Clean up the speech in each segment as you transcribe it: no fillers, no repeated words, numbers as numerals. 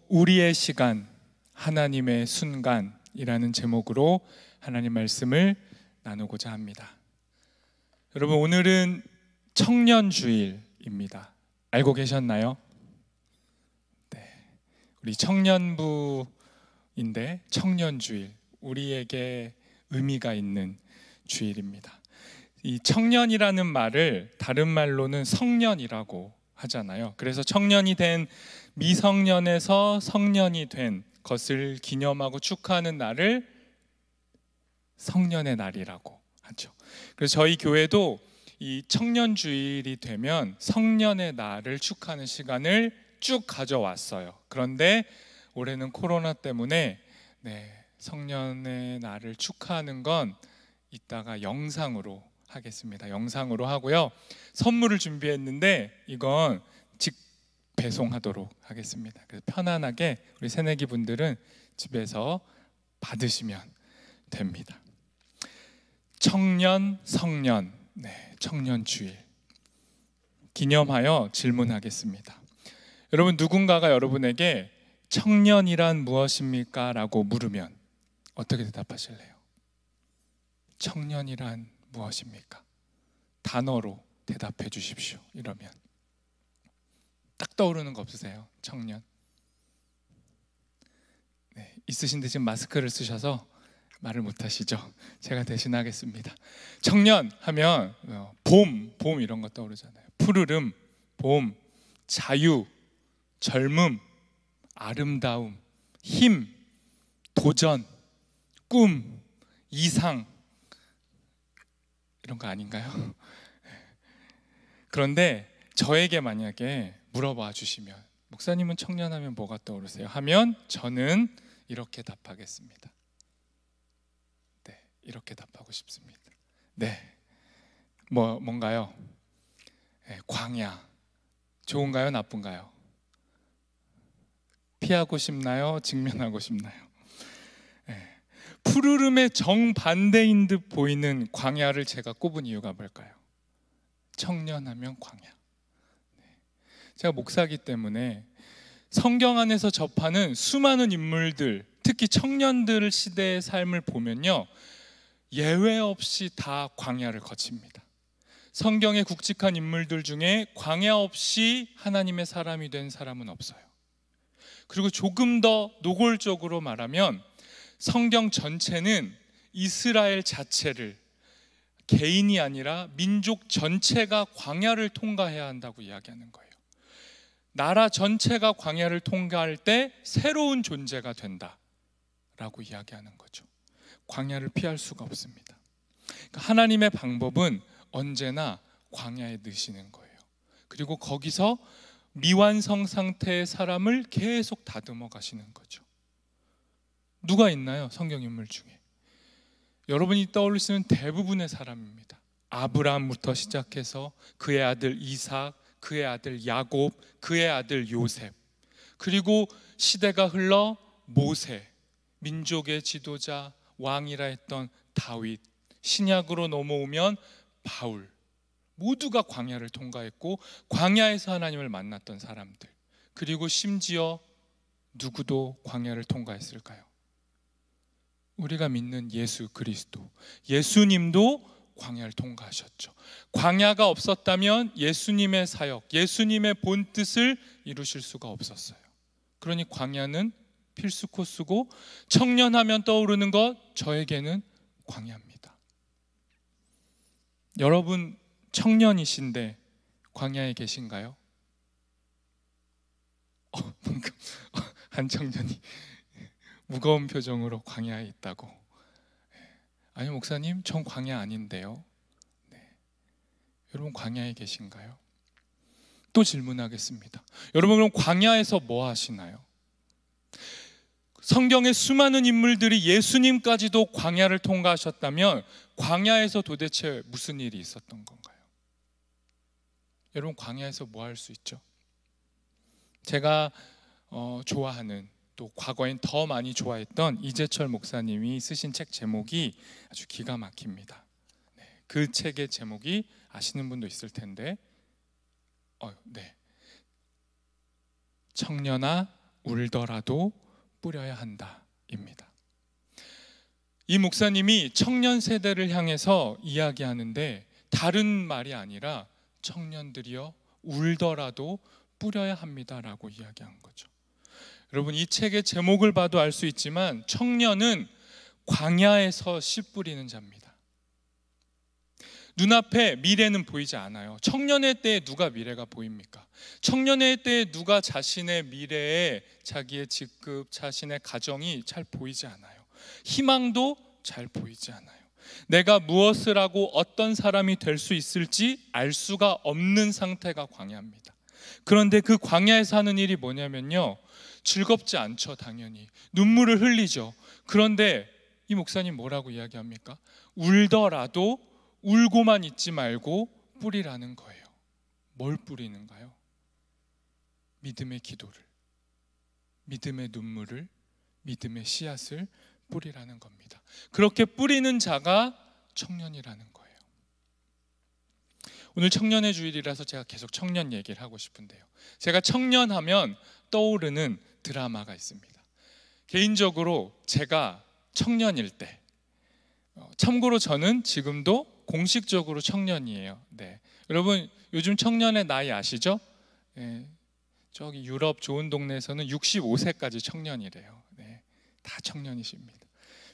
우리의 시간, 하나님의 순간이라는 제목으로 하나님 말씀을 나누고자 합니다. 여러분, 오늘은 청년주일입니다. 알고 계셨나요? 네, 우리 청년부인데 청년주일, 우리에게 의미가 있는 주일입니다. 이 청년이라는 말을 다른 말로는 성년이라고 하잖아요. 그래서 청년이 된 미성년에서 성년이 된 것을 기념하고 축하하는 날을 성년의 날이라고 하죠. 그래서 저희 교회도 이 청년주일이 되면 성년의 날을 축하하는 시간을 쭉 가져왔어요. 그런데 올해는 코로나 때문에 성년의 날을 축하하는 건 이따가 영상으로 하겠습니다. 영상으로 하고요. 선물을 준비했는데 이건 배송하도록 하겠습니다. 그래서 편안하게 우리 새내기 분들은 집에서 받으시면 됩니다. 청년, 성년, 청년주일 기념하여 질문하겠습니다. 여러분, 누군가가 여러분에게 청년이란 무엇입니까? 라고 물으면 어떻게 대답하실래요? 청년이란 무엇입니까? 단어로 대답해 주십시오. 이러면 딱 떠오르는 거 없으세요? 청년. 있으신데 지금 마스크를 쓰셔서 말을 못 하시죠? 제가 대신하겠습니다. 청년 하면 봄 이런 거 떠오르잖아요. 푸르름, 봄, 자유, 젊음, 아름다움, 힘, 도전, 꿈, 이상, 이런 거 아닌가요? 그런데 저에게 만약에 물어봐 주시면 목사님은 청년하면 뭐가 떠오르세요? 하면 저는 이렇게 답하겠습니다. 이렇게 답하고 싶습니다. 뭔가요? 광야. 좋은가요? 나쁜가요? 피하고 싶나요? 직면하고 싶나요? 푸르름의 정반대인 듯 보이는 광야를 제가 꼽은 이유가 뭘까요? 청년하면 광야. 제가 목사이기 때문에 성경 안에서 접하는 수많은 인물들, 특히 청년들 시대의 삶을 보면요, 예외 없이 다 광야를 거칩니다. 성경의 굵직한 인물들 중에 광야 없이 하나님의 사람이 된 사람은 없어요. 그리고 조금 더 노골적으로 말하면 성경 전체는 이스라엘 자체를, 개인이 아니라 민족 전체가 광야를 통과해야 한다고 이야기하는 거예요. 나라 전체가 광야를 통과할 때 새로운 존재가 된다라고 이야기하는 거죠. 광야를 피할 수가 없습니다. 그러니까 하나님의 방법은 언제나 광야에 넣으시는 거예요. 그리고 거기서 미완성 상태의 사람을 계속 다듬어 가시는 거죠. 누가 있나요? 성경 인물 중에 여러분이 떠올리시는 대부분의 사람입니다. 아브라함부터 시작해서 그의 아들 이삭, 그의 아들 야곱, 그의 아들 요셉, 그리고 시대가 흘러 모세, 민족의 지도자, 왕이라 했던 다윗, 신약으로 넘어오면 바울, 모두가 광야를 통과했고 광야에서 하나님을 만났던 사람들. 그리고 심지어 누구도 광야를 통과했을까요? 우리가 믿는 예수 그리스도, 예수님도 광야를 통과하셨죠. 광야가 없었다면 예수님의 사역, 예수님의 본 뜻을 이루실 수가 없었어요. 그러니 광야는 필수 코스고, 청년하면 떠오르는 것, 저에게는 광야입니다. 여러분 청년이신데 광야에 계신가요? 방금 한 청년이 무거운 표정으로 광야에 있다고. 아니 목사님, 전 광야 아닌데요. 여러분 광야에 계신가요? 또 질문하겠습니다. 여러분, 그럼 광야에서 뭐 하시나요? 성경의 수많은 인물들이 예수님까지도 광야를 통과하셨다면 광야에서 도대체 무슨 일이 있었던 건가요? 여러분, 광야에서 뭐 할 수 있죠? 제가 좋아하는, 또 과거엔 더 많이 좋아했던 이재철 목사님이 쓰신 책 제목이 아주 기가 막힙니다. 그 책의 제목이 아시는 분도 있을 텐데 청년아 울더라도 뿌려야 한다입니다. 이 목사님이 청년 세대를 향해서 이야기하는데 다른 말이 아니라 청년들이여 울더라도 뿌려야 합니다라고 이야기한 거죠. 여러분, 이 책의 제목을 봐도 알 수 있지만 청년은 광야에서 씨 뿌리는 자입니다. 눈앞에 미래는 보이지 않아요. 청년의 때에 누가 미래가 보입니까? 청년의 때에 누가 자신의 미래에 자기의 직급, 자신의 가정이 잘 보이지 않아요. 희망도 잘 보이지 않아요. 내가 무엇을 하고 어떤 사람이 될 수 있을지 알 수가 없는 상태가 광야입니다. 그런데 그 광야에서 하는 일이 뭐냐면요, 즐겁지 않죠. 당연히 눈물을 흘리죠. 그런데 이 목사님 뭐라고 이야기합니까? 울더라도 울고만 있지 말고 뿌리라는 거예요. 뭘 뿌리는가요? 믿음의 기도를, 믿음의 눈물을, 믿음의 씨앗을 뿌리라는 겁니다. 그렇게 뿌리는 자가 청년이라는 거예요. 오늘 청년의 주일이라서 제가 계속 청년 얘기를 하고 싶은데요, 제가 청년하면 떠오르는 드라마가 있습니다. 개인적으로 제가 청년일 때, 참고로 저는 지금도 공식적으로 청년이에요. 네. 여러분, 요즘 청년의 나이 아시죠? 네. 저기 유럽 좋은 동네에서는 65세까지 청년이래요. 네. 다 청년이십니다.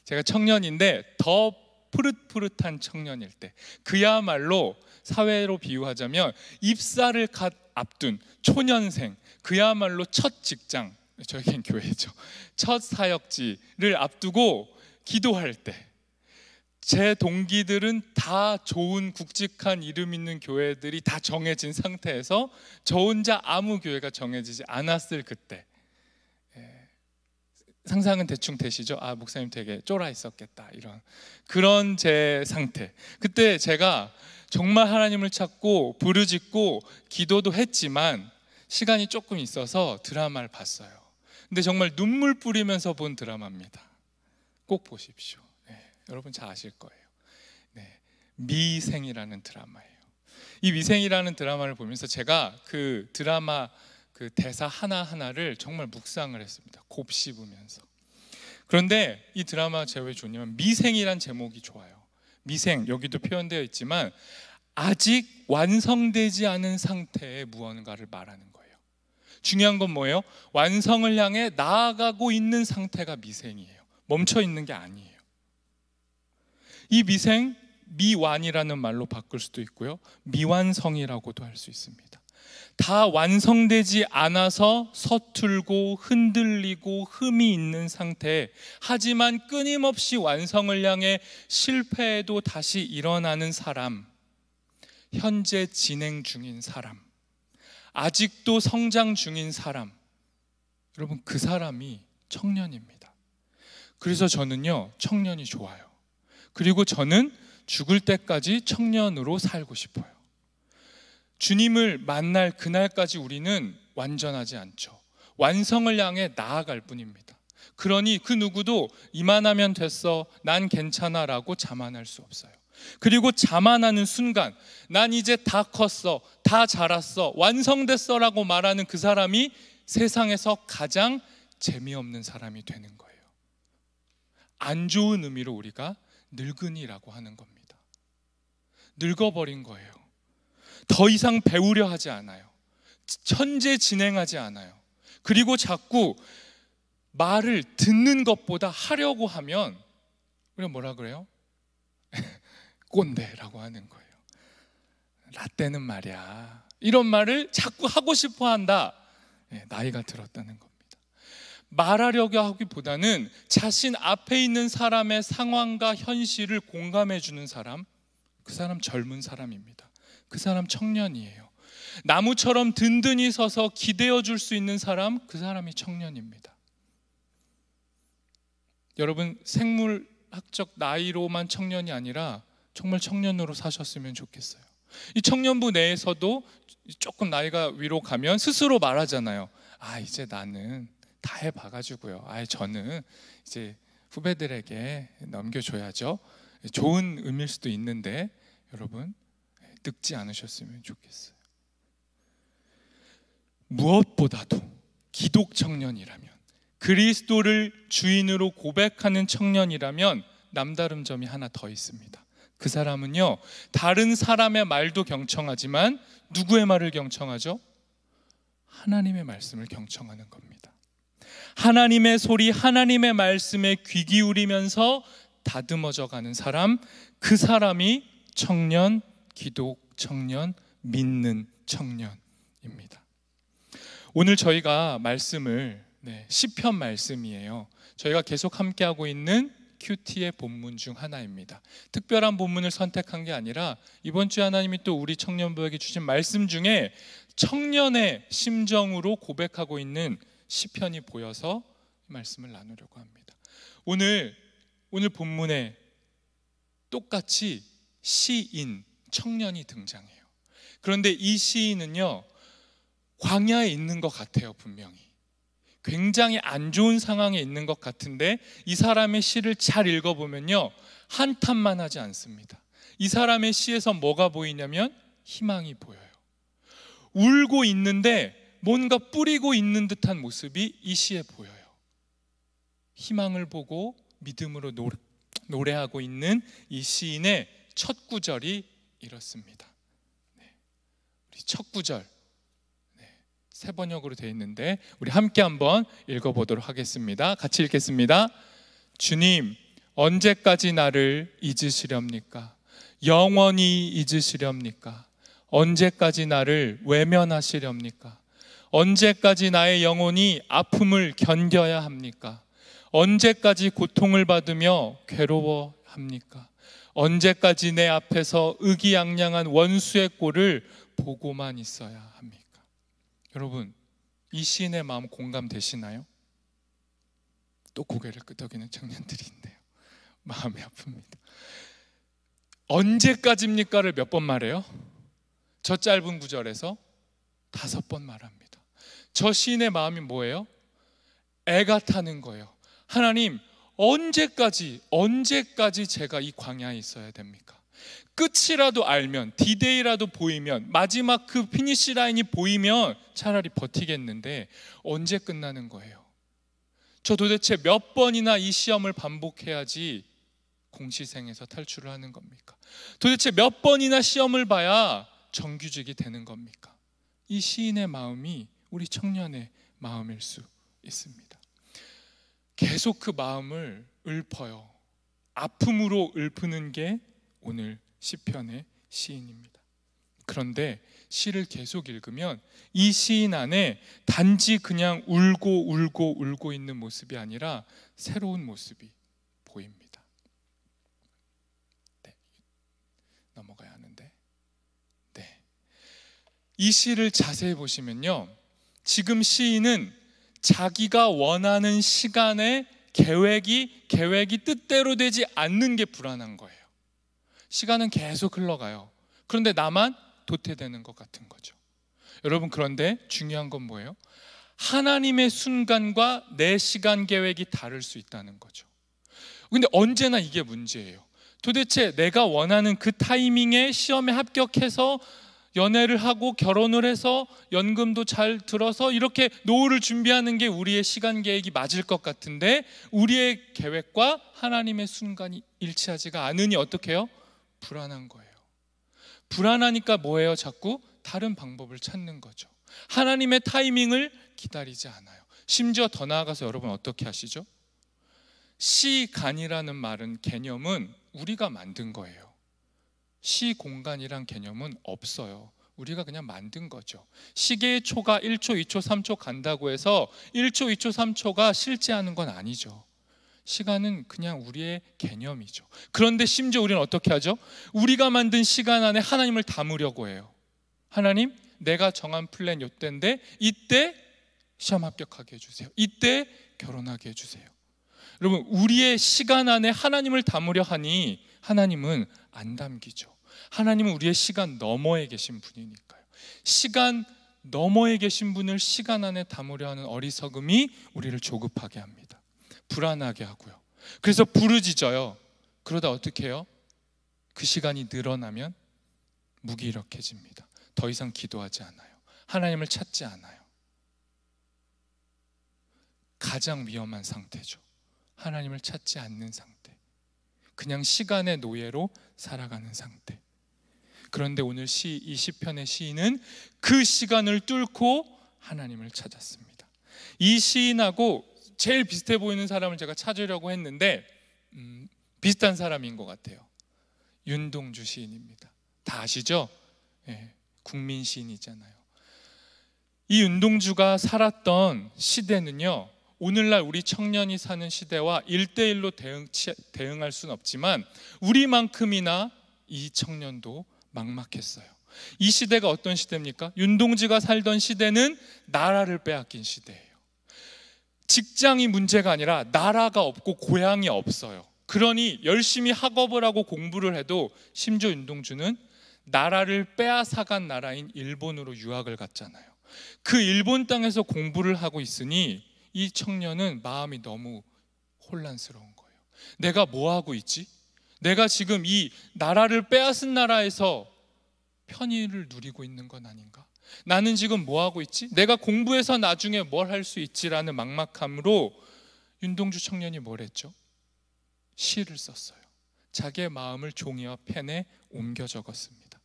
제가 청년인데 더 푸릇푸릇한 청년일 때, 그야말로 사회로 비유하자면 입사를 갓 앞둔 초년생, 그야말로 첫 직장, 저에겐 교회죠, 첫 사역지를 앞두고 기도할 때, 제 동기들은 다 좋은 굵직한 이름 있는 교회들이 다 정해진 상태에서 저 혼자 아무 교회가 정해지지 않았을 그때, 상상은 대충 되시죠? 아, 목사님 되게 쫄아 있었겠다, 이런 그런 제 상태. 그때 제가 정말 하나님을 찾고 부르짖고 기도도 했지만 시간이 조금 있어서 드라마를 봤어요. 근데 정말 눈물 뿌리면서 본 드라마입니다. 꼭 보십시오. 네, 여러분 잘 아실 거예요. 네, 미생이라는 드라마예요. 이 미생이라는 드라마를 보면서 제가 그 드라마 그 대사 하나하나를 정말 묵상을 했습니다. 곱씹으면서. 그런데 이 드라마 제가 왜 좋냐면, 미생이란 제목이 좋아요. 미생, 여기도 표현되어 있지만 아직 완성되지 않은 상태의 무언가를 말하는 거예요. 중요한 건 뭐예요? 완성을 향해 나아가고 있는 상태가 미생이에요. 멈춰 있는 게 아니에요. 이 미생, 미완이라는 말로 바꿀 수도 있고요, 미완성이라고도 할 수 있습니다. 다 완성되지 않아서 서툴고 흔들리고 흠이 있는 상태, 하지만 끊임없이 완성을 향해 실패해도 다시 일어나는 사람, 현재 진행 중인 사람, 아직도 성장 중인 사람, 여러분 그 사람이 청년입니다. 그래서 저는요, 청년이 좋아요. 그리고 저는 죽을 때까지 청년으로 살고 싶어요. 주님을 만날 그날까지 우리는 완전하지 않죠. 완성을 향해 나아갈 뿐입니다. 그러니 그 누구도 이만하면 됐어, 난 괜찮아 라고 자만할 수 없어요. 그리고 자만하는 순간, 난 이제 다 컸어, 다 자랐어, 완성됐어 라고 말하는 그 사람이 세상에서 가장 재미없는 사람이 되는 거예요. 안 좋은 의미로 우리가 늙은이라고 하는 겁니다. 늙어버린 거예요. 더 이상 배우려 하지 않아요. 현재 진행하지 않아요. 그리고 자꾸 말을 듣는 것보다 하려고 하면 우리가 뭐라 그래요? 꼰대라고 하는 거예요. 라떼는 말이야, 이런 말을 자꾸 하고 싶어 한다. 나이가 들었다는 겁니다. 말하려고 하기보다는 자신 앞에 있는 사람의 상황과 현실을 공감해 주는 사람, 그 사람 젊은 사람입니다. 그 사람 청년이에요. 나무처럼 든든히 서서 기대어 줄 수 있는 사람, 그 사람이 청년입니다. 여러분, 생물학적 나이로만 청년이 아니라 정말 청년으로 사셨으면 좋겠어요. 이 청년부 내에서도 조금 나이가 위로 가면 스스로 말하잖아요. 아, 이제 나는 다 해봐가지고요, 저는 이제 후배들에게 넘겨줘야죠. 좋은 의미일 수도 있는데 여러분, 늙지 않으셨으면 좋겠어요. 무엇보다도 기독 청년이라면, 그리스도를 주인으로 고백하는 청년이라면 남다른 점이 하나 더 있습니다. 그 사람은요, 다른 사람의 말도 경청하지만 누구의 말을 경청하죠? 하나님의 말씀을 경청하는 겁니다. 하나님의 소리, 하나님의 말씀에 귀 기울이면서 다듬어져 가는 사람, 그 사람이 청년, 기독 청년, 믿는 청년입니다. 오늘 저희가 말씀을 시편 말씀이에요. 저희가 계속 함께하고 있는 큐티의 본문 중 하나입니다. 특별한 본문을 선택한 게 아니라 이번 주에 하나님이 또 우리 청년부에게 주신 말씀 중에 청년의 심정으로 고백하고 있는 시편이 보여서 말씀을 나누려고 합니다. 오늘 본문에 똑같이 시인, 청년이 등장해요. 그런데 이 시인은요, 광야에 있는 것 같아요. 분명히 굉장히 안 좋은 상황에 있는 것 같은데 이 사람의 시를 잘 읽어보면요, 한탄만 하지 않습니다. 이 사람의 시에서 뭐가 보이냐면 희망이 보여요. 울고 있는데 뭔가 뿌리고 있는 듯한 모습이 이 시에 보여요. 희망을 보고 믿음으로 노래하고 있는 이 시인의 첫 구절이 이렇습니다. 우리 첫 구절 새 번역으로 되어 있는데 우리 함께 한번 읽어보도록 하겠습니다. 같이 읽겠습니다. 주님, 언제까지 나를 잊으시렵니까? 영원히 잊으시렵니까? 언제까지 나를 외면하시렵니까? 언제까지 나의 영혼이 아픔을 견뎌야 합니까? 언제까지 고통을 받으며 괴로워합니까? 언제까지 내 앞에서 의기양양한 원수의 꼴을 보고만 있어야 합니까? 여러분, 이 시인의 마음 공감되시나요? 또 고개를 끄덕이는 청년들이 있네요. 마음이 아픕니다. 언제까지입니까를 몇 번 말해요? 저 짧은 구절에서 5번 말합니다. 저 시인의 마음이 뭐예요? 애가 타는 거예요. 하나님, 언제까지 제가 이 광야에 있어야 됩니까? 끝이라도 알면, 디데이라도 보이면, 마지막 그 피니시 라인이 보이면 차라리 버티겠는데 언제 끝나는 거예요? 저 도대체 몇 번이나 이 시험을 반복해야지 공시생에서 탈출을 하는 겁니까? 도대체 몇 번이나 시험을 봐야 정규직이 되는 겁니까? 이 시인의 마음이 우리 청년의 마음일 수 있습니다. 계속 그 마음을 읊어요. 아픔으로 읊는 게 오늘 시편의 시인입니다. 그런데 시를 계속 읽으면 이 시인 안에 단지 그냥 울고 있는 모습이 아니라 새로운 모습이 보입니다. 넘어가야 하는데, 이 시를 자세히 보시면요, 지금 시인은 자기가 원하는 시간에 계획이 뜻대로 되지 않는 게 불안한 거예요. 시간은 계속 흘러가요. 그런데 나만 도태되는 것 같은 거죠. 여러분, 그런데 중요한 건 뭐예요? 하나님의 순간과 내 시간 계획이 다를 수 있다는 거죠. 근데 언제나 이게 문제예요. 도대체 내가 원하는 그 타이밍에 시험에 합격해서 연애를 하고 결혼을 해서 연금도 잘 들어서 이렇게 노후를 준비하는 게 우리의 시간 계획이 맞을 것 같은데 우리의 계획과 하나님의 순간이 일치하지가 않으니 어떻게 해요? 불안한 거예요. 불안하니까 뭐예요? 자꾸 다른 방법을 찾는 거죠. 하나님의 타이밍을 기다리지 않아요. 심지어 더 나아가서 여러분 어떻게 하시죠? 시간이라는 말은, 개념은 우리가 만든 거예요. 시공간이란 개념은 없어요. 우리가 그냥 만든 거죠. 시계의 초가 1초, 2초, 3초 간다고 해서 1초, 2초, 3초가 실제하는 건 아니죠. 시간은 그냥 우리의 개념이죠. 그런데 심지어 우리는 어떻게 하죠? 우리가 만든 시간 안에 하나님을 담으려고 해요. 하나님, 내가 정한 플랜 이때인데 이때 시험 합격하게 해주세요. 이때 결혼하게 해주세요. 여러분, 우리의 시간 안에 하나님을 담으려 하니 하나님은 안 담기죠. 하나님은 우리의 시간 너머에 계신 분이니까요. 시간 너머에 계신 분을 시간 안에 담으려 하는 어리석음이 우리를 조급하게 합니다. 불안하게 하고요. 그래서 부르짖어요. 그러다 어떻게 해요? 그 시간이 늘어나면 무기력해집니다. 더 이상 기도하지 않아요. 하나님을 찾지 않아요. 가장 위험한 상태죠. 하나님을 찾지 않는 상태, 그냥 시간의 노예로 살아가는 상태. 그런데 오늘 이 시편의 시인은 그 시간을 뚫고 하나님을 찾았습니다. 이 시인하고 제일 비슷해 보이는 사람을 제가 찾으려고 했는데 비슷한 사람인 것 같아요. 윤동주 시인입니다. 다 아시죠? 국민 시인이잖아요. 이 윤동주가 살았던 시대는요, 오늘날 우리 청년이 사는 시대와 1대1로 대응할 수는 없지만 우리만큼이나 이 청년도 막막했어요. 이 시대가 어떤 시대입니까? 윤동주가 살던 시대는 나라를 빼앗긴 시대예요. 직장이 문제가 아니라 나라가 없고 고향이 없어요. 그러니 열심히 학업을 하고 공부를 해도 심지어 윤동주는 나라를 빼앗아간 나라인 일본으로 유학을 갔잖아요. 그 일본 땅에서 공부를 하고 있으니 이 청년은 마음이 너무 혼란스러운 거예요. 내가 뭐 하고 있지? 내가 지금 이 나라를 빼앗은 나라에서 편의를 누리고 있는 건 아닌가? 나는 지금 뭐 하고 있지? 내가 공부해서 나중에 뭘 할 수 있지라는 막막함으로 윤동주 청년이 뭘 했죠? 시를 썼어요. 자기의 마음을 종이와 펜에 옮겨 적었습니다.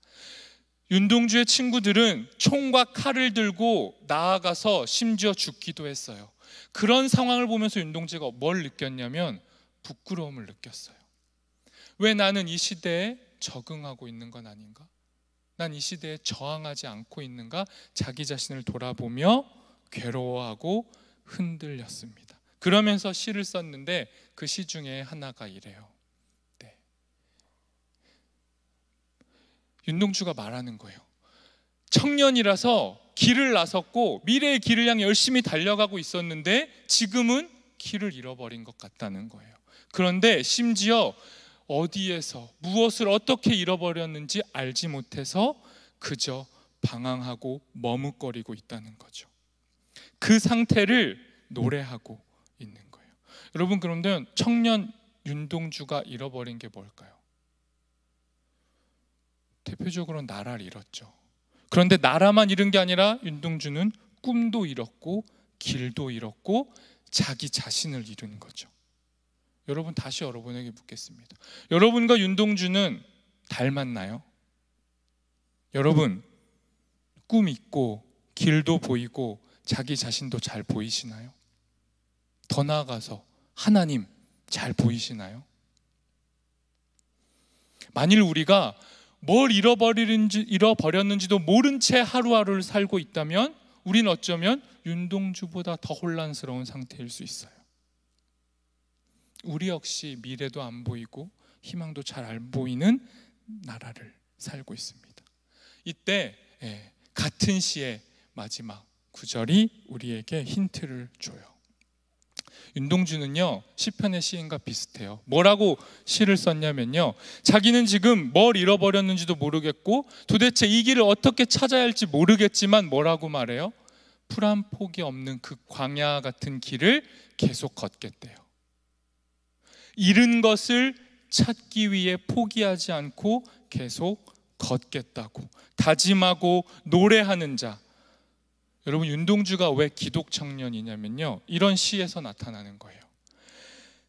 윤동주의 친구들은 총과 칼을 들고 나아가서 심지어 죽기도 했어요. 그런 상황을 보면서 윤동주가 뭘 느꼈냐면 부끄러움을 느꼈어요. 왜 나는 이 시대에 적응하고 있는 건 아닌가? 난 이 시대에 저항하지 않고 있는가? 자기 자신을 돌아보며 괴로워하고 흔들렸습니다. 그러면서 시를 썼는데 그 시 중에 하나가 이래요. 윤동주가 말하는 거예요. 청년이라서 길을 나섰고 미래의 길을 향해 열심히 달려가고 있었는데 지금은 길을 잃어버린 것 같다는 거예요. 그런데 심지어 어디에서 무엇을 어떻게 잃어버렸는지 알지 못해서 그저 방황하고 머뭇거리고 있다는 거죠. 그 상태를 노래하고 있는 거예요. 여러분, 그런데 청년 윤동주가 잃어버린 게 뭘까요? 대표적으로 나라를 잃었죠. 그런데 나라만 잃은 게 아니라 윤동주는 꿈도 잃었고 길도 잃었고 자기 자신을 잃은 거죠. 여러분, 다시 여러분에게 묻겠습니다. 여러분과 윤동주는 닮았나요? 여러분, 꿈 있고 길도 보이고 자기 자신도 잘 보이시나요? 더 나아가서 하나님 잘 보이시나요? 만일 우리가 뭘 잃어버렸는지도 모른 채 하루하루를 살고 있다면 우리는 어쩌면 윤동주보다 더 혼란스러운 상태일 수 있어요. 우리 역시 미래도 안 보이고 희망도 잘 안 보이는 나라를 살고 있습니다. 이때 같은 시의 마지막 구절이 우리에게 힌트를 줘요. 윤동주는요, 시편의 시인과 비슷해요. 뭐라고 시를 썼냐면요, 자기는 지금 뭘 잃어버렸는지도 모르겠고 도대체 이 길을 어떻게 찾아야 할지 모르겠지만 뭐라고 말해요? 풀 한 폭이 없는 그 광야 같은 길을 계속 걷겠대요. 잃은 것을 찾기 위해 포기하지 않고 계속 걷겠다고 다짐하고 노래하는 자. 여러분, 윤동주가 왜 기독 청년이냐면요, 이런 시에서 나타나는 거예요.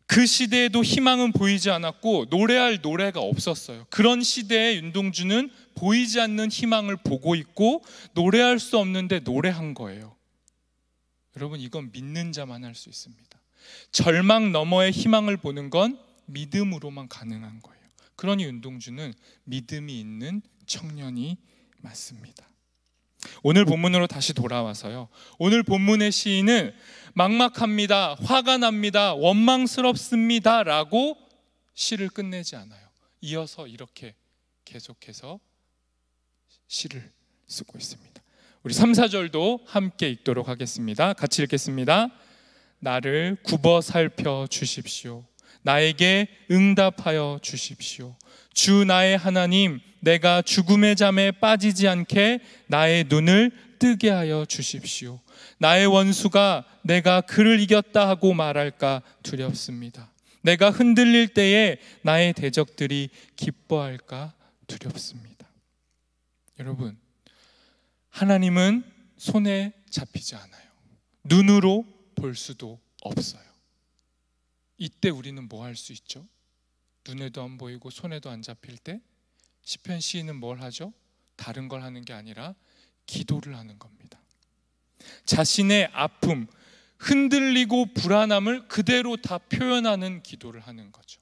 그 시대에도 희망은 보이지 않았고 노래할 노래가 없었어요. 그런 시대에 윤동주는 보이지 않는 희망을 보고 있고 노래할 수 없는데 노래한 거예요. 여러분, 이건 믿는 자만 할 수 있습니다. 절망 너머의 희망을 보는 건 믿음으로만 가능한 거예요. 그러니 윤동주는 믿음이 있는 청년이 맞습니다. 오늘 본문으로 다시 돌아와서요, 오늘 본문의 시인은 막막합니다, 화가 납니다, 원망스럽습니다 라고 시를 끝내지 않아요. 이어서 이렇게 계속해서 시를 쓰고 있습니다. 우리 3, 4절도 함께 읽도록 하겠습니다. 같이 읽겠습니다. 나를 굽어 살펴 주십시오. 나에게 응답하여 주십시오. 주 나의 하나님, 내가 죽음의 잠에 빠지지 않게 나의 눈을 뜨게 하여 주십시오. 나의 원수가 내가 그를 이겼다 하고 말할까 두렵습니다. 내가 흔들릴 때에 나의 대적들이 기뻐할까 두렵습니다. 여러분, 하나님은 손에 잡히지 않아요. 눈으로 볼 수도 없어요. 이때 우리는 뭐 할 수 있죠? 눈에도 안 보이고 손에도 안 잡힐 때 시편 시인은 뭘 하죠? 다른 걸 하는 게 아니라 기도를 하는 겁니다. 자신의 아픔, 흔들리고 불안함을 그대로 다 표현하는 기도를 하는 거죠.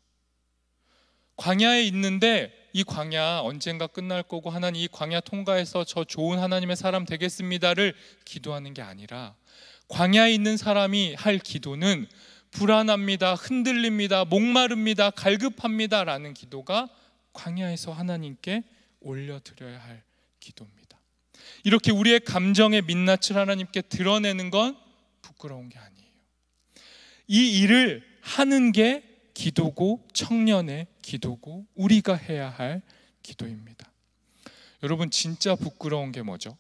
광야에 있는데 이 광야 언젠가 끝날 거고 하나님 이 광야 통과해서 저 좋은 하나님의 사람 되겠습니다를 기도하는 게 아니라 광야에 있는 사람이 할 기도는 불안합니다, 흔들립니다, 목마릅니다, 갈급합니다 라는 기도가 광야에서 하나님께 올려드려야 할 기도입니다. 이렇게 우리의 감정의 민낯을 하나님께 드러내는 건 부끄러운 게 아니에요. 이 일을 하는 게 기도고 청년의 기도고 우리가 해야 할 기도입니다. 여러분 진짜 부끄러운 게 뭐죠?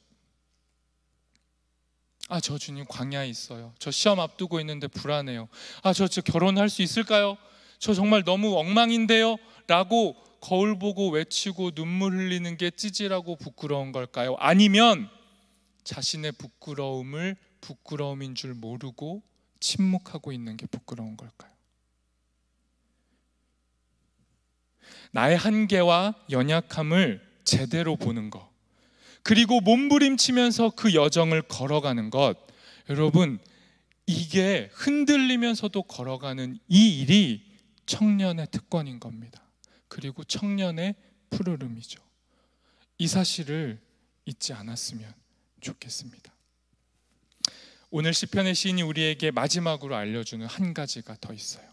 저 주님 광야에 있어요. 저 시험 앞두고 있는데 불안해요. 저 결혼할 수 있을까요? 저 정말 너무 엉망인데요 라고 거울 보고 외치고 눈물 흘리는 게 찌질하고 부끄러운 걸까요? 아니면 자신의 부끄러움을 부끄러움인 줄 모르고 침묵하고 있는 게 부끄러운 걸까요? 나의 한계와 연약함을 제대로 보는 것, 그리고 몸부림치면서 그 여정을 걸어가는 것, 여러분 이게 흔들리면서도 걸어가는 이 일이 청년의 특권인 겁니다. 그리고 청년의 푸르름이죠. 이 사실을 잊지 않았으면 좋겠습니다. 오늘 시편의 시인이 우리에게 마지막으로 알려주는 한 가지가 더 있어요.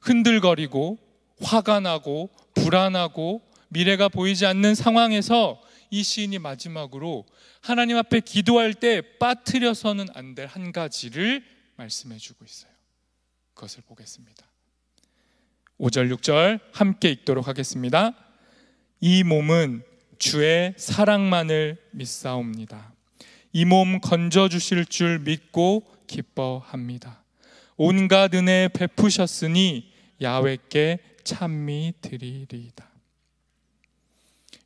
흔들거리고 화가 나고 불안하고 미래가 보이지 않는 상황에서 이 시인이 마지막으로 하나님 앞에 기도할 때 빠뜨려서는 안 될 한 가지를 말씀해 주고 있어요. 그것을 보겠습니다. 5절 6절 함께 읽도록 하겠습니다. 이 몸은 주의 사랑만을 믿사옵니다. 이 몸 건져주실 줄 믿고 기뻐합니다. 온갖 은혜 베푸셨으니 야훼께 찬미 드리리이다.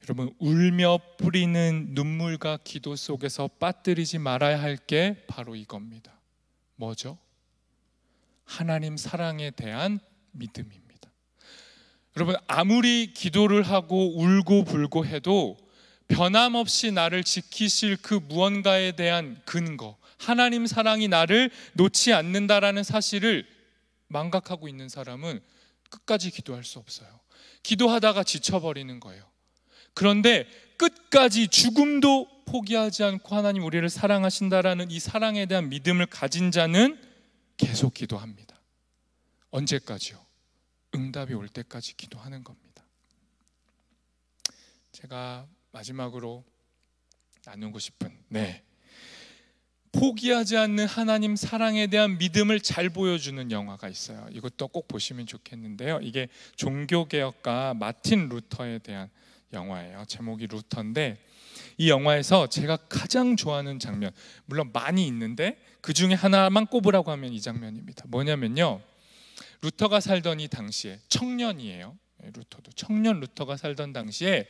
여러분 울며 뿌리는 눈물과 기도 속에서 빠뜨리지 말아야 할 게 바로 이겁니다. 뭐죠? 하나님 사랑에 대한 믿음입니다. 여러분 아무리 기도를 하고 울고 불고 해도 변함없이 나를 지키실 그 무언가에 대한 근거, 하나님 사랑이 나를 놓지 않는다라는 사실을 망각하고 있는 사람은 끝까지 기도할 수 없어요. 기도하다가 지쳐버리는 거예요. 그런데 끝까지 죽음도 포기하지 않고 하나님 우리를 사랑하신다라는 이 사랑에 대한 믿음을 가진 자는 계속 기도합니다. 언제까지요? 응답이 올 때까지 기도하는 겁니다. 제가 마지막으로 나누고 싶은 포기하지 않는 하나님 사랑에 대한 믿음을 잘 보여주는 영화가 있어요. 이것도 꼭 보시면 좋겠는데요. 이게 종교개혁가 마틴 루터에 대한 영화예요. 제목이 루터인데 이 영화에서 제가 가장 좋아하는 장면, 물론 많이 있는데 그 중에 하나만 꼽으라고 하면 이 장면입니다. 뭐냐면요, 루터가 살던 이 당시에 청년이에요. 루터도 청년 루터가 살던 당시에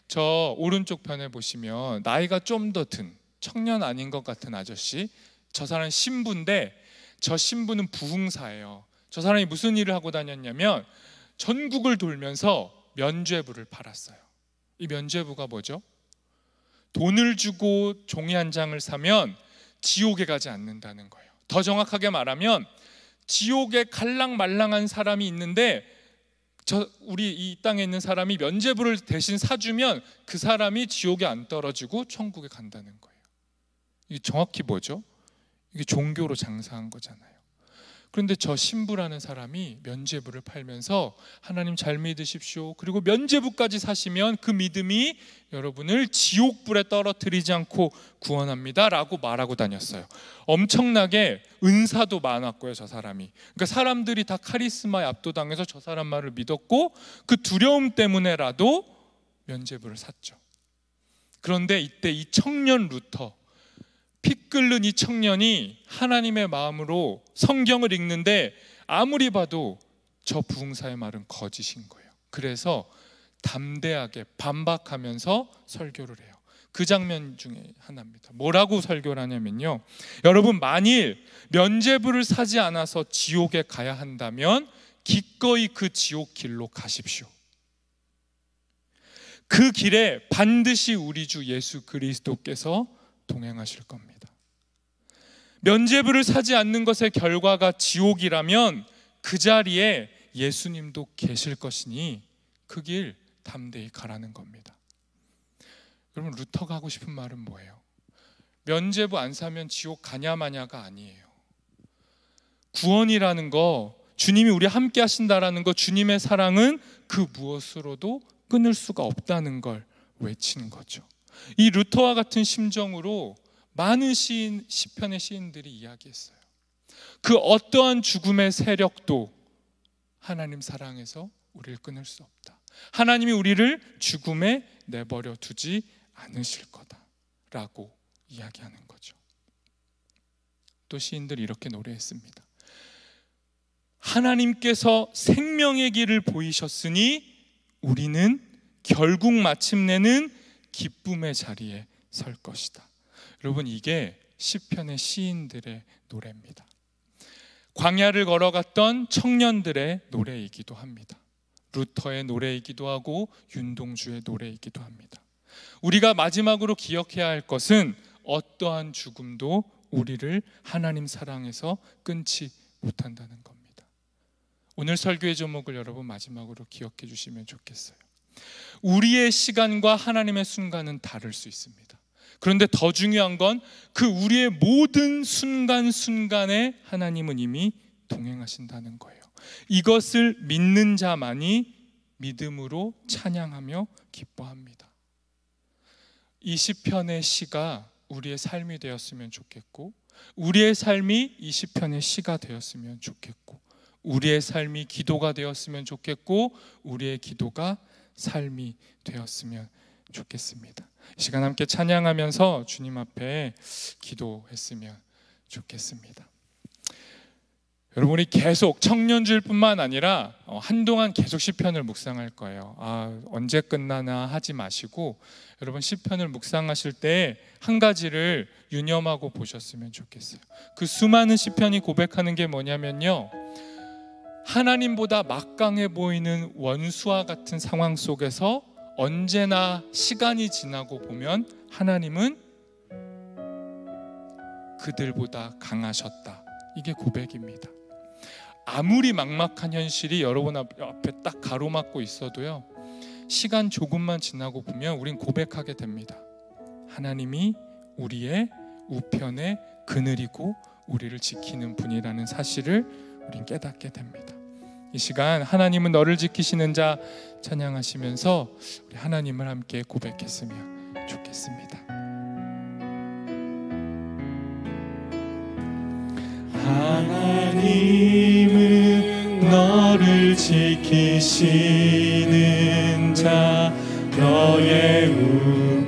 저 오른쪽 편에 보시면 나이가 좀 더 든 청년 아닌 것 같은 아저씨, 저 사람 신부인데 저 신부는 부흥사예요. 저 사람이 무슨 일을 하고 다녔냐면 전국을 돌면서 면죄부를 팔았어요. 이 면죄부가 뭐죠? 돈을 주고 종이 한 장을 사면 지옥에 가지 않는다는 거예요. 더 정확하게 말하면 지옥에 갈랑말랑한 사람이 있는데 우리 이 땅에 있는 사람이 면죄부를 대신 사주면 그 사람이 지옥에 안 떨어지고 천국에 간다는 거예요. 이게 정확히 뭐죠? 이게 종교로 장사한 거잖아요. 그런데 저 신부라는 사람이 면죄부를 팔면서 하나님 잘 믿으십시오, 그리고 면죄부까지 사시면 그 믿음이 여러분을 지옥불에 떨어뜨리지 않고 구원합니다 라고 말하고 다녔어요. 엄청나게 은사도 많았고요, 저 사람이. 그러니까 사람들이 다 카리스마에 압도당해서 저 사람 말을 믿었고 그 두려움 때문에라도 면죄부를 샀죠. 그런데 이때 이 청년 루터, 피 끓는 이 청년이 하나님의 마음으로 성경을 읽는데 아무리 봐도 저 부흥사의 말은 거짓인 거예요. 그래서 담대하게 반박하면서 설교를 해요. 그 장면 중에 하나입니다. 뭐라고 설교를 하냐면요, 여러분 만일 면죄부를 사지 않아서 지옥에 가야 한다면 기꺼이 그 지옥 길로 가십시오. 그 길에 반드시 우리 주 예수 그리스도께서 동행하실 겁니다. 면죄부를 사지 않는 것의 결과가 지옥이라면 그 자리에 예수님도 계실 것이니 그 길 담대히 가라는 겁니다. 여러분, 루터가 하고 싶은 말은 뭐예요? 면죄부 안 사면 지옥 가냐 마냐가 아니에요. 구원이라는 거, 주님이 우리 함께 하신다라는 거, 주님의 사랑은 그 무엇으로도 끊을 수가 없다는 걸 외치는 거죠. 이 루터와 같은 심정으로 많은 시편의 시인들이 이야기했어요. 그 어떠한 죽음의 세력도 하나님 사랑에서 우리를 끊을 수 없다. 하나님이 우리를 죽음에 내버려 두지 않으실 거다라고 이야기하는 거죠. 또 시인들이 이렇게 노래했습니다. 하나님께서 생명의 길을 보이셨으니 우리는 결국 마침내는 기쁨의 자리에 설 것이다. 여러분, 이게 시편의 시인들의 노래입니다. 광야를 걸어갔던 청년들의 노래이기도 합니다. 루터의 노래이기도 하고 윤동주의 노래이기도 합니다. 우리가 마지막으로 기억해야 할 것은 어떠한 죽음도 우리를 하나님 사랑에서 끊지 못한다는 겁니다. 오늘 설교의 제목을 여러분 마지막으로 기억해 주시면 좋겠어요. 우리의 시간과 하나님의 순간은 다를 수 있습니다. 그런데 더 중요한 건 그 우리의 모든 순간순간에 하나님은 이미 동행하신다는 거예요. 이것을 믿는 자만이 믿음으로 찬양하며 기뻐합니다. 이 시편의 시가 우리의 삶이 되었으면 좋겠고, 우리의 삶이 이 시편의 시가 되었으면 좋겠고, 우리의 삶이 기도가 되었으면 좋겠고, 우리의 기도가 삶이 되었으면 좋겠습니다. 이 시간 함께 찬양하면서 주님 앞에 기도했으면 좋겠습니다. 여러분이 계속 청년주일 뿐만 아니라 한동안 계속 시편을 묵상할 거예요. 언제 끝나나 하지 마시고 여러분 시편을 묵상하실 때 한 가지를 유념하고 보셨으면 좋겠어요. 그 수많은 시편이 고백하는 게 뭐냐면요, 하나님보다 막강해 보이는 원수와 같은 상황 속에서 언제나 시간이 지나고 보면 하나님은 그들보다 강하셨다. 이게 고백입니다. 아무리 막막한 현실이 여러분 앞에 딱 가로막고 있어도요, 시간 조금만 지나고 보면 우린 고백하게 됩니다. 하나님이 우리의 우편의 그늘이고 우리를 지키는 분이라는 사실을 우린 깨닫게 됩니다. 이 시간 하나님은 너를 지키시는 자 찬양하시면서 우리 하나님을 함께 고백했으면 좋겠습니다. 하나님은 너를 지키시는 자, 너의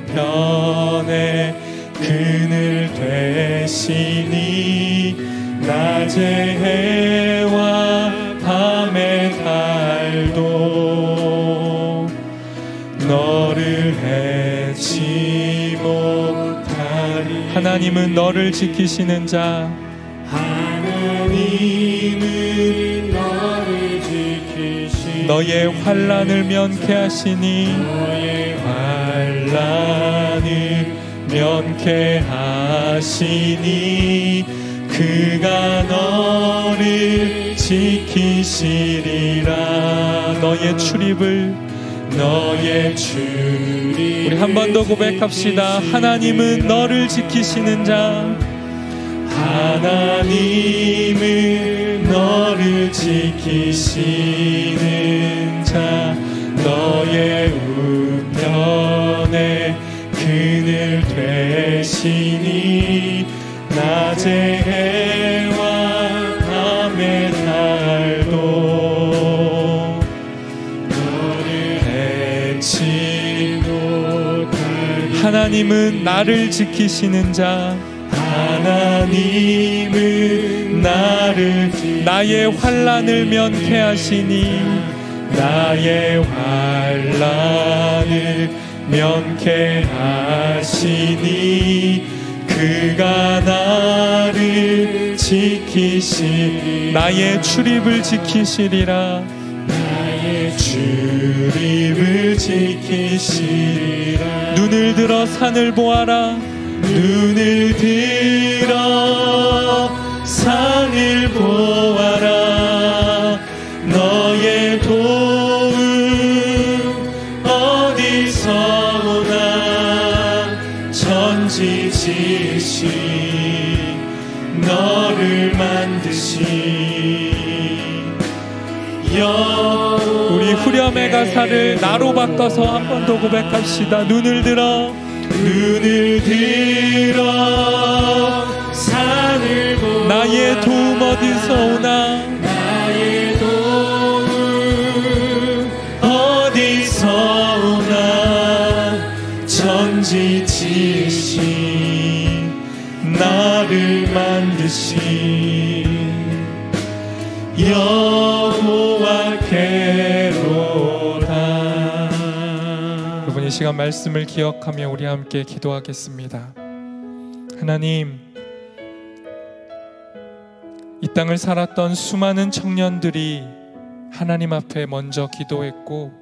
우편에 그늘 되시니 낮의 해와 밤의 달도 너를 해치 못하리. 하나님은 너를 지키시는 자, 하나님은 너를 지키시니 너의 환난을 면케하시니 너의 환난을 면케하시니 그가 너를 지키시리라. 너의 출입을 우리 한 번 더 고백합시다. 하나님은 너를 지키시는 자, 하나님은 너를 지키시는 자, 너의 우편에 그늘 되시니 낮의 해와 밤의 달도 너를 해치 못하리. 하나님은 나를 지키시는 자, 하나님은 나의 환난을 면케하시니 나의 환난을 명쾌하시니 그가 나를 지키시 나의 출입을 지키시리라 나의 출입을 지키시리라 눈을 들어 산을 보아라 눈을 들어 산을 보아라 너의 도움 어디서 오나 천지지으신 너를 만드신 우리 후렴의 가사를 나로 바꿔서 한 번 더 고백합시다. 눈을 들어 산을 보아 나의 도움 어디서 오나 나의 도움 어디서 오나 천지 지으신 나를 만드신 여호와께로다. 여러분 이 시간 말씀을 기억하며 우리 함께 기도하겠습니다. 하나님, 이 땅을 살았던 수많은 청년들이 하나님 앞에 먼저 기도했고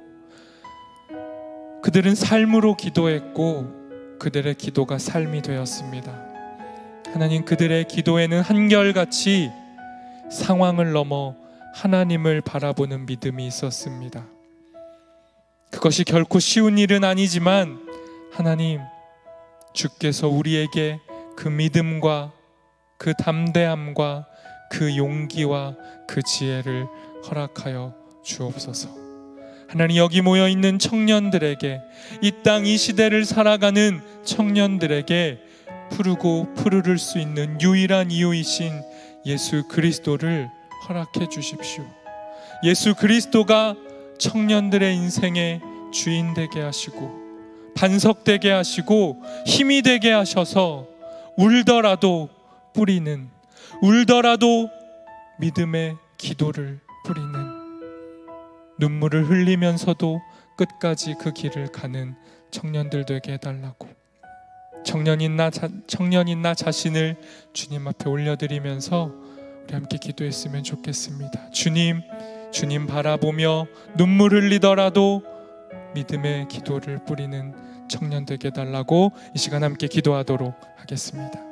그들은 삶으로 기도했고 그들의 기도가 삶이 되었습니다. 하나님, 그들의 기도에는 한결같이 상황을 넘어 하나님을 바라보는 믿음이 있었습니다. 그것이 결코 쉬운 일은 아니지만 하나님, 주께서 우리에게 그 믿음과 그 담대함과 그 용기와 그 지혜를 허락하여 주옵소서. 하나님, 여기 모여있는 청년들에게, 이 땅 이 시대를 살아가는 청년들에게 푸르고 푸르를 수 있는 유일한 이유이신 예수 그리스도를 허락해 주십시오. 예수 그리스도가 청년들의 인생의 주인 되게 하시고 반석되게 하시고 힘이 되게 하셔서 울더라도 뿌리는, 울더라도 믿음의 기도를 뿌리는, 눈물을 흘리면서도 끝까지 그 길을 가는 청년들 되게 해달라고, 청년인 나 자신을 주님 앞에 올려드리면서 우리 함께 기도했으면 좋겠습니다. 주님 바라보며 눈물 흘리더라도 믿음의 기도를 뿌리는 청년 되게 해달라고 이 시간 함께 기도하도록 하겠습니다.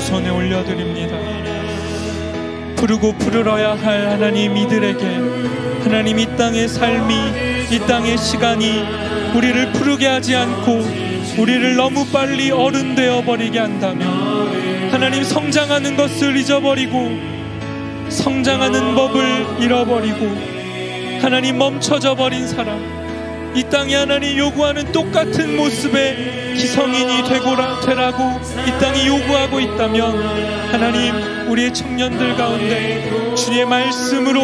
손에 올려드립니다. 푸르고 푸르러야 할 하나님, 이들에게 하나님, 이 땅의 삶이, 이 땅의 시간이 우리를 푸르게 하지 않고 우리를 너무 빨리 어른 되어 버리게 한다면 하나님, 성장하는 것을 잊어버리고 성장하는 법을 잃어버리고 하나님, 멈춰져 버린 사람, 이 땅이 하나님 요구하는 똑같은 모습의 기성인이 되라고 이 땅이 요구하고 있다면 하나님, 우리의 청년들 가운데 주의 말씀으로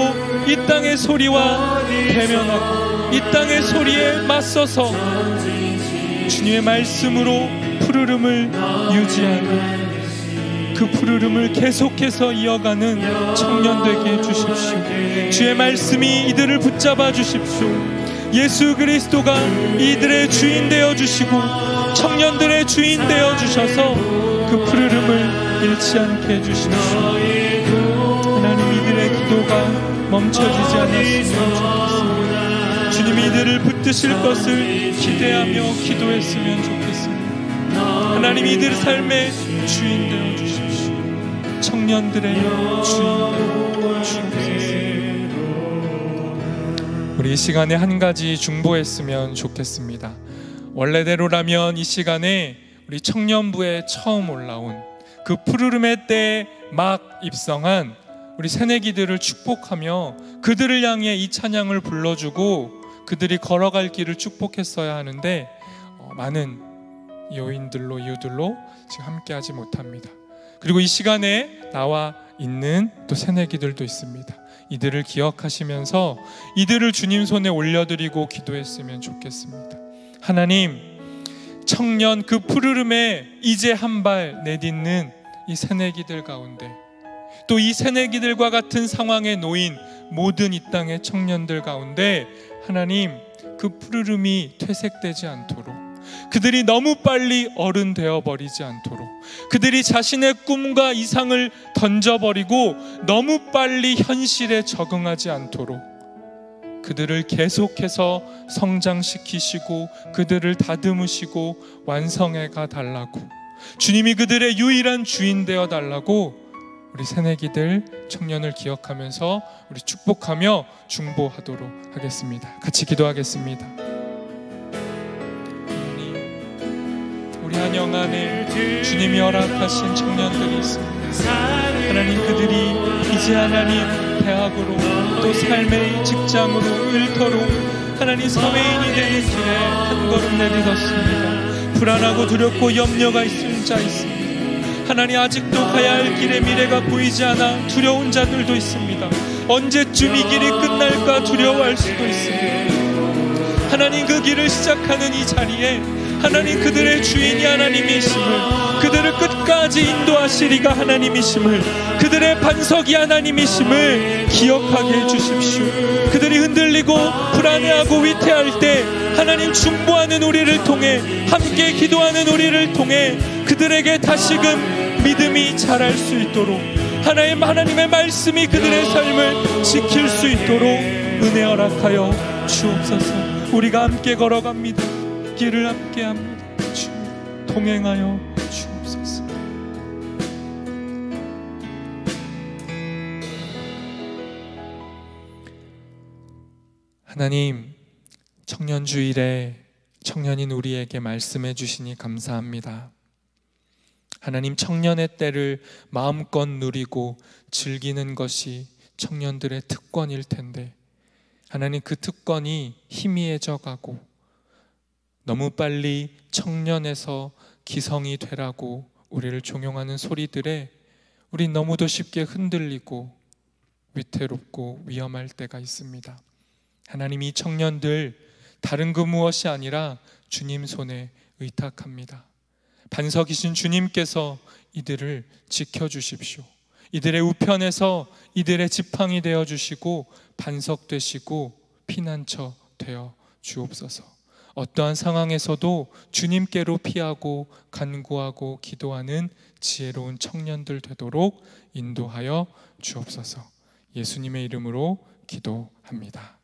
이 땅의 소리와 대면하고 이 땅의 소리에 맞서서 주님의 말씀으로 푸르름을 유지하는, 그 푸르름을 계속해서 이어가는 청년 되게 해주십시오. 주의 말씀이 이들을 붙잡아 주십시오. 예수 그리스도가 이들의 주인 되어주시고 청년들의 주인 되어주셔서 그 푸르름을 잃지 않게 해주십시오. 하나님, 이들의 기도가 멈춰지지 않았으면 좋겠습니다. 주님이 이들을 붙드실 것을 기대하며 기도했으면 좋겠습니다. 하나님, 이들 삶의 주인 되어주십시오. 청년들의 주인 되어주십시오. 우리 이 시간에 한 가지 중보했으면 좋겠습니다. 원래대로라면 이 시간에 우리 청년부에 처음 올라온 그 푸르름의 때에 막 입성한 우리 새내기들을 축복하며 그들을 향해 이 찬양을 불러주고 그들이 걸어갈 길을 축복했어야 하는데 많은 요인들로, 이유들로 지금 함께하지 못합니다. 그리고 이 시간에 나와 있는 또 새내기들도 있습니다. 이들을 기억하시면서 이들을 주님 손에 올려드리고 기도했으면 좋겠습니다. 하나님, 청년 그 푸르름에 이제 한 발 내딛는 이 새내기들 가운데, 또 이 새내기들과 같은 상황에 놓인 모든 이 땅의 청년들 가운데 하나님 그 푸르름이 퇴색되지 않도록, 그들이 너무 빨리 어른 되어버리지 않도록, 그들이 자신의 꿈과 이상을 던져버리고 너무 빨리 현실에 적응하지 않도록 그들을 계속해서 성장시키시고 그들을 다듬으시고 완성해가 달라고, 주님이 그들의 유일한 주인 되어 달라고 우리 새내기들 청년을 기억하면서 우리 축복하며 중보하도록 하겠습니다. 같이 기도하겠습니다. 우리 한영 안에 주님이 허락하신 청년들이 있습니다. 하나님, 그들이 이제 하나님 대학으로, 또 삶의 직장으로, 일터로 하나님 사회인이 되는 길에 한 걸음 내딛었습니다. 불안하고 두렵고 염려가 있을 자 있습니다. 하나님, 아직도 가야 할 길의 미래가 보이지 않아 두려운 자들도 있습니다. 언제쯤 이 길이 끝날까 두려워할 수도 있습니다. 하나님, 그 길을 시작하는 이 자리에 하나님 그들의 주인이 하나님이심을, 그들을 끝까지 인도하시리가 하나님이심을, 그들의 반석이 하나님이심을 기억하게 해주십시오. 그들이 흔들리고 불안해하고 위태할 때 하나님 중보하는 우리를 통해, 함께 기도하는 우리를 통해 그들에게 다시금 믿음이 자랄 수 있도록, 하나님의 말씀이 그들의 삶을 지킬 수 있도록 은혜 허락하여 주옵소서. 우리가 함께 걸어갑니다. 길을 함께합니다. 주 동행하여 주옵소서. 하나님, 청년주일에 청년인 우리에게 말씀해 주시니 감사합니다. 하나님, 청년의 때를 마음껏 누리고 즐기는 것이 청년들의 특권일 텐데, 하나님 그 특권이 희미해져 가고 너무 빨리 청년에서 기성이 되라고 우리를 종용하는 소리들에 우리 너무도 쉽게 흔들리고 위태롭고 위험할 때가 있습니다. 하나님, 이 청년들 다른 그 무엇이 아니라 주님 손에 의탁합니다. 반석이신 주님께서 이들을 지켜주십시오. 이들의 우편에서 이들의 지팡이 되어주시고 반석 되시고 피난처 되어 주옵소서. 어떠한 상황에서도 주님께로 피하고 간구하고 기도하는 지혜로운 청년들 되도록 인도하여 주옵소서. 예수님의 이름으로 기도합니다.